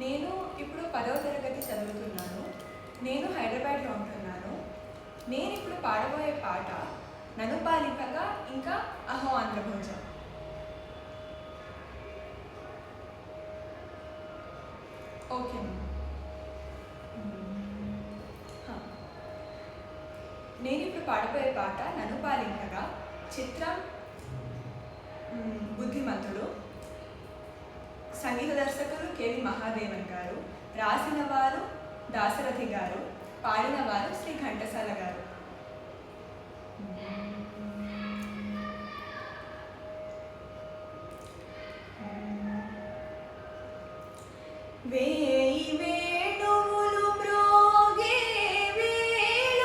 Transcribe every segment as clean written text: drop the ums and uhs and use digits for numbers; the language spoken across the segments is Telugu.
నేను ఇప్పుడు 10వ తరగతి చదువుతున్నాను. నేను హైదరాబాద్లో ఉంటున్నాను. నేను ఇప్పుడు పాడబోయే పాట నన్ను పాలింపగా ఇంకా అహో ఆంధ్రభోజ. ఓకే నేను ఇప్పుడు పాడబోయే పాట నన్ను పాలింపగా. చిత్రం బుద్ధిమంతుడు. సంగీత దర్శకులు కెవి మహాదేవన్ గారు. రాసిన వారు దాశరథి గారు. పాడిన వారు శ్రీ ఘంటసాల గారు. వేయి వేణువులు మ్రోగే వేళ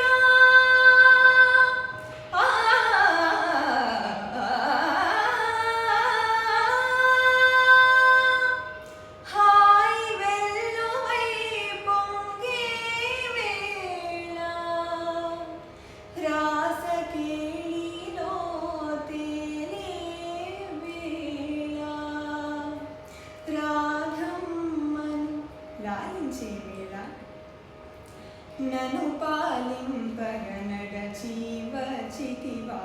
హాయి వెల్లువై పొంగే వేళ రాసకేళిలో తేలే వేళ లాలించే వేళ నన్ను పాలింపగనగ జీవచితివా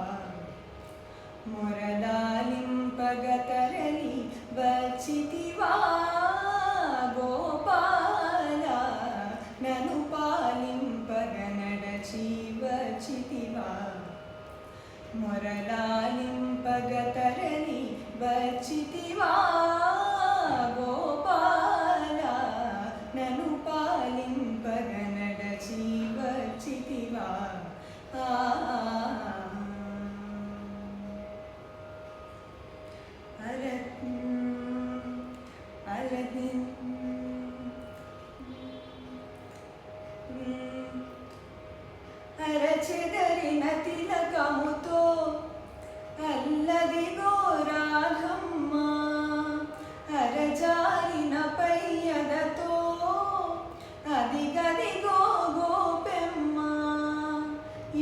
మొరలాలింపగ తరలి వచ్చితివా గోపాల నన్ను పాలింపగనగ జీవచితివా మొరలాలింపగ తరలి వచ్చితివా గోపాల నన్ను పాలింపగనడ జీవచితివా. అరచెదరిన తిలకముతో అల్లదిగో రాధమ్మ అరజారిన పయ్యదతో అదిగదిగో గోపెమ్మ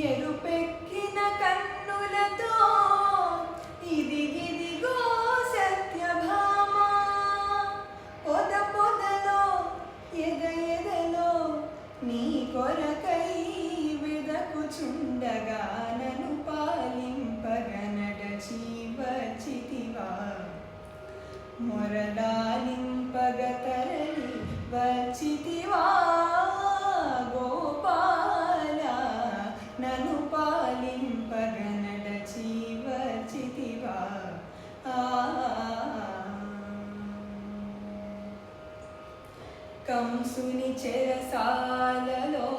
ఎరుపెక్కిన కన్నులతో ఇదిగిదిగో సత్యభామ పొద పొదలో ఎద ఎదలో నీ కొరకై వెదకుచుండగా నన్ను పాలింపగనడ జీవచితివా మొరలాలింపగ తరలి వచ్చితివా గోపాల నన్ను పాలింపగనడ జీవచితివా. కంసుని చెరసాలలో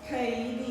ఖైదీ